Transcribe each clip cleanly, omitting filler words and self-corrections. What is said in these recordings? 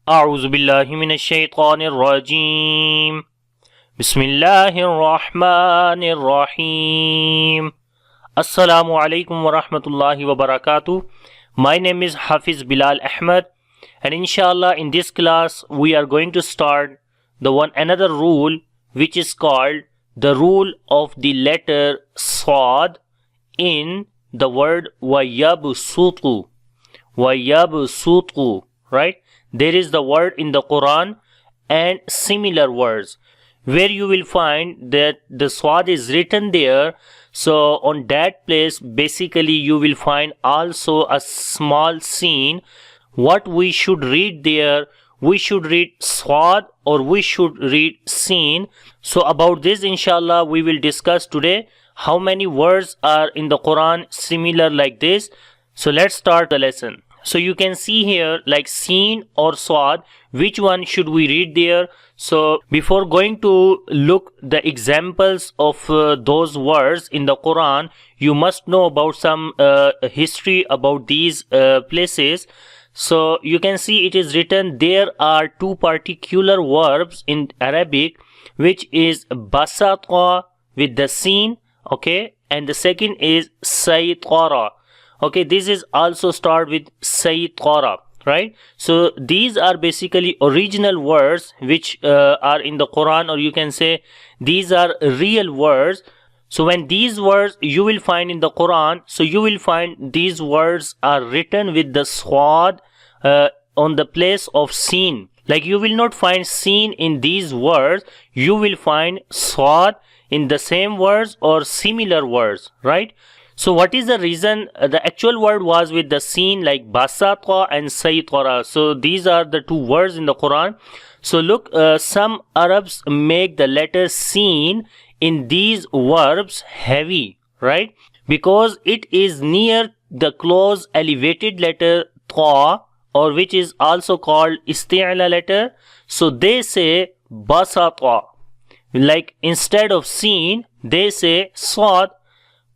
أعوذ بالله من الشيطان الرجيم بسم الله الرحمن الرحيم Assalamu alaikum wa rahmatullahi wa barakatuh. My name is Hafiz Bilal Ahmed, and inshallah in this class we are going to start another rule, which is called the rule of the letter Sad in the word wayabsutu. Wayabsutu, right? There is the word in the Quran and similar words where you will find that the Swad is written there. So on that place, basically you will find also a small scene. What we should read there, we should read Swad or we should read Seen. So about this inshallah we will discuss today. How many words are in the Quran similar like this? So let's start the lesson. So you can see here like Seen or Swad, which one should we read there? So before going to look the examples of those words in the Quran, you must know about some history about these places. So you can see it is written there are two particular verbs in Arabic, which is basata with the Seen, okay, and the second is saytara. Okay, this is also start with saytara, right? So these are basically original words which are in the Quran, or you can say these are real words. So when these words you will find in the Quran, so you will find these words are written with the Swad on the place of Seen. Like you will not find Seen in these words, you will find Swad in the same words or similar words, right? So what is the reason? The actual word was with the Seen, like basata and saytara. So these are the two words in the Quran. So look, some Arabs make the letter Seen in these verbs heavy, right? Because it is near the close elevated letter ta, or which is also called isti'la letter. So they say basata. Like instead of Seen, they say Swad.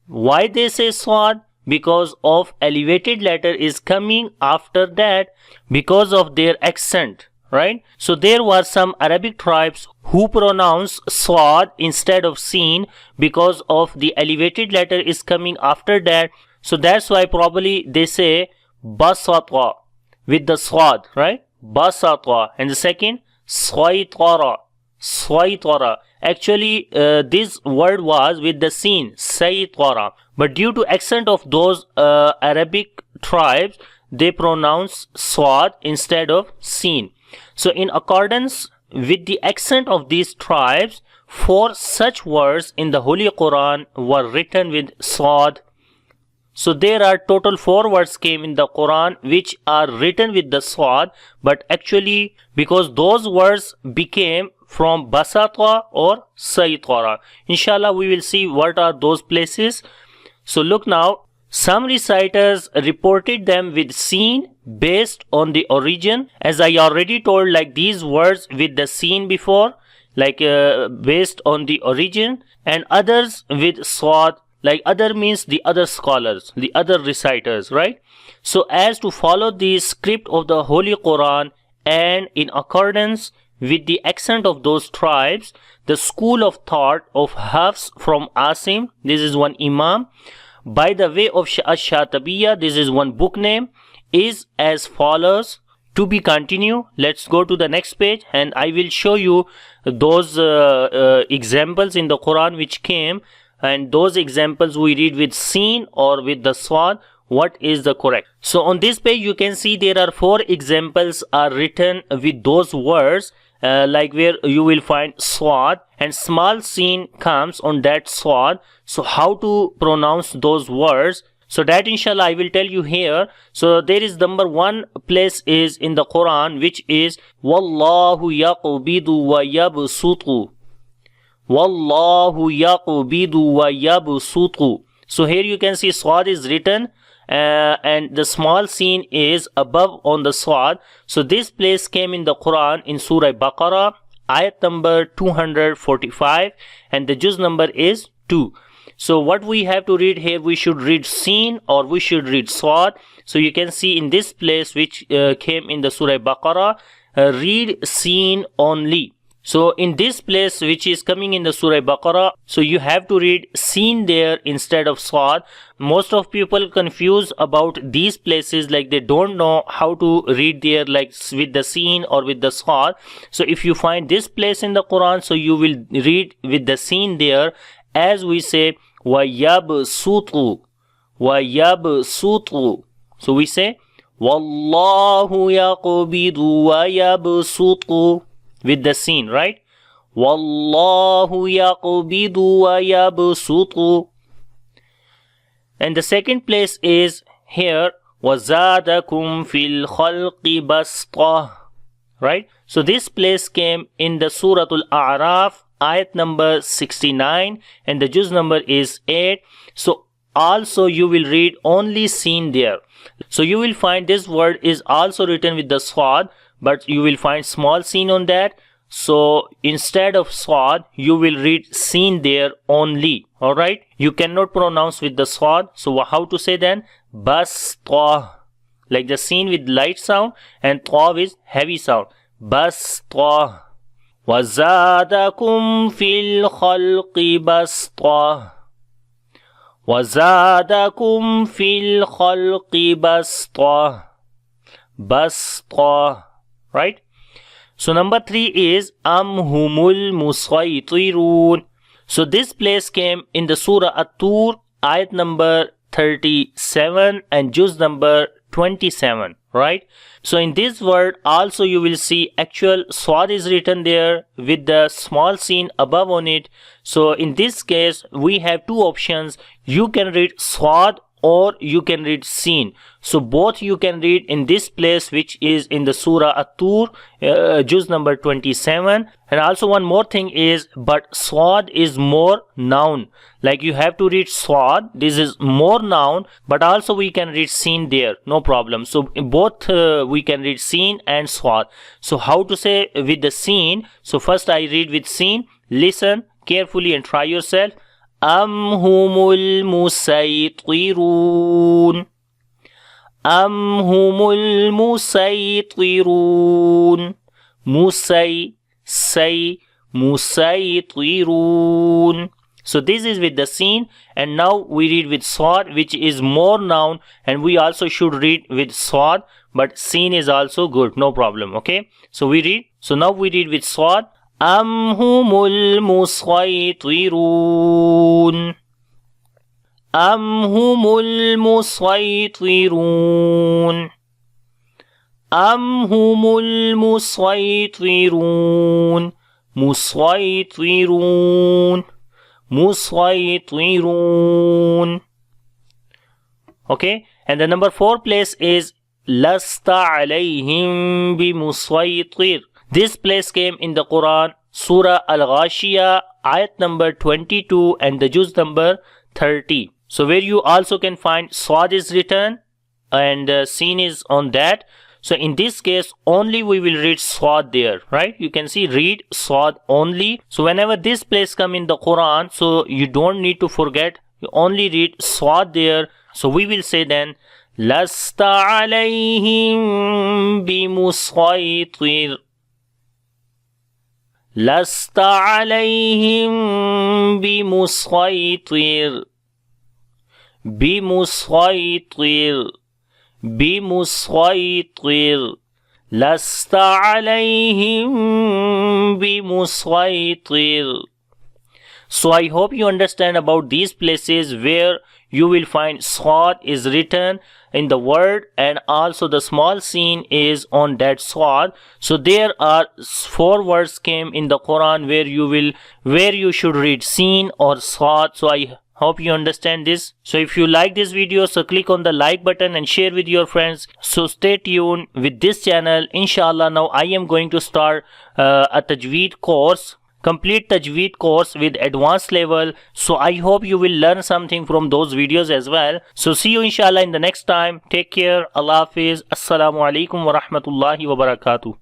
Why they say Swad? Because of elevated letter is coming after that because of their accent, right? So there were some Arabic tribes who pronounce Swad instead of Seen because of the elevated letter is coming after that. So that's why probably they say Basata with the Swad, right? Basata. And the second, Swaytara. Swaytara. Actually, this word was with the Seen, Saytara. But due to accent of those Arabic tribes, they pronounce Swad instead of Seen. So in accordance with the accent of these tribes, 4 such words in the Holy Quran were written with Swad. So there are total 4 words came in the Quran which are written with the Swad, but actually because those words became from basata or saytara. Inshallah we will see what are those places. So look now, some reciters reported them with Seen based on the origin, as I already told, like these words with the Seen before, like based on the origin, and others with Swad. Like other means the other scholars, the other reciters, right? So as to follow the script of the Holy Quran and in accordance with the accent of those tribes, the school of thought of Hafs from Asim, this is one Imam, by the way of Ash-Shatibiya, this is one book name, is as follows. To be continued, let's go to the next page and I will show you those examples in the Quran which came, and those examples we read with Seen or with the Swad, what is the correct. So on this page you can see there are 4 examples are written with those words, like where you will find Swad and small Seen comes on that Swad. So how to pronounce those words, so that inshallah I will tell you here. So there is number 1 place is in the Quran which is Wallahu yaqbidu wa yabsutu. Wallahu yaqbidu wa yabsutu. So here you can see Swad is written and the small Seen is above on the Swad. So this place came in the Quran in Surah Baqarah, ayat number 245, and the juz number is 2. So what we have to read here, we should read Seen or we should read Swad. So you can see in this place which came in the Surah Baqarah, read seen only. So in this place which is coming in the Surah Baqarah, so you have to read seen there instead of Swad. Most of people confuse about these places, like they don't know how to read there, like with the seen or with the Swad. So if you find this place in the Quran, so you will read with the seen there, as we say وَيَبْسُطُ وَيَبْسُطُ. So we say وَاللَّهُ يَقْبِضُ وَيَبْسُطُ with the seen, right? وَاللَّهُ يَقْبِضُ وَيَبْسُطُ. And the second place is here وَزَادَكُمْ فِي الْخَلْقِ بَسْطَةً, right? So this place came in the Surah Al-A'raf, ayat number 69, and the juz number is 8. So also you will read only seen there. So you will find this word is also written with the Swad, but you will find small seen on that. So instead of Swad, you will read seen there only. Alright, you cannot pronounce with the Swad. So how to say then? Basta, like the seen with light sound, and ta with heavy sound. Basta. وَزَادَكُمْ فِي الْخَلْقِ بَسْطَةً وَزَادَكُمْ فِي الْخَلْقِ بَسْطَةً. Basta, right? So number 3 is humul musaytirun. So this place came in the Surah At-Tur, ayat number 37 and juz number 27, right? So in this word also you will see actual Swad is written there with the small seen above on it. So in this case we have two options. You can read Swad or you can read seen. So both you can read in this place which is in the Surah At-Tur, juz number 27. And also one more thing is, but Swad is more noun. Like you have to read Swad, this is more noun, but also we can read seen there, no problem. So both we can read seen and Swad. So how to say with the seen? So first I read with seen. Listen carefully and try yourself. humul musaytirun. humul musaytirun. Musaytirun. So this is with the seen, and now we read with Swad, which is more noun, and we also should read with Swad, but seen is also good, no problem. Okay, so we read. So now we read with Swad. humul musaytirun. humul musaytirun. humul musaytirun. musaytirun. musaytirun. Okay, and the number 4 place is lasta alayhim bimusaytir. This place came in the Quran, Surah Al-Ghashiyah, ayat number 22 and the juz number 30. So where you also can find Swad is written and seen is on that. So in this case only we will read Swad there, right? You can see read Swad only. So whenever this place come in the Quran, so you don't need to forget, you only read Swad there. So we will say then lasta alayhim bimusaytir. lasta alayhim bimusaytir. bimusaytir. bimusaytir. lasta alayhim bimusaytir. So I hope you understand about these places where you will find Swad is written in the word and also the small seen is on that Swad. So there are 4 words came in the Quran where you should read seen or Swad. So I hope you understand this. So if you like this video, so click on the like button and share with your friends. So stay tuned with this channel. Inshallah, now I am going to start a Tajweed course, complete Tajweed course with advanced level. So I hope you will learn something from those videos as well. So see you inshallah in the next time. Take care. Allah Hafiz. Assalamu alaikum wa rahmatullahi wa barakatuh.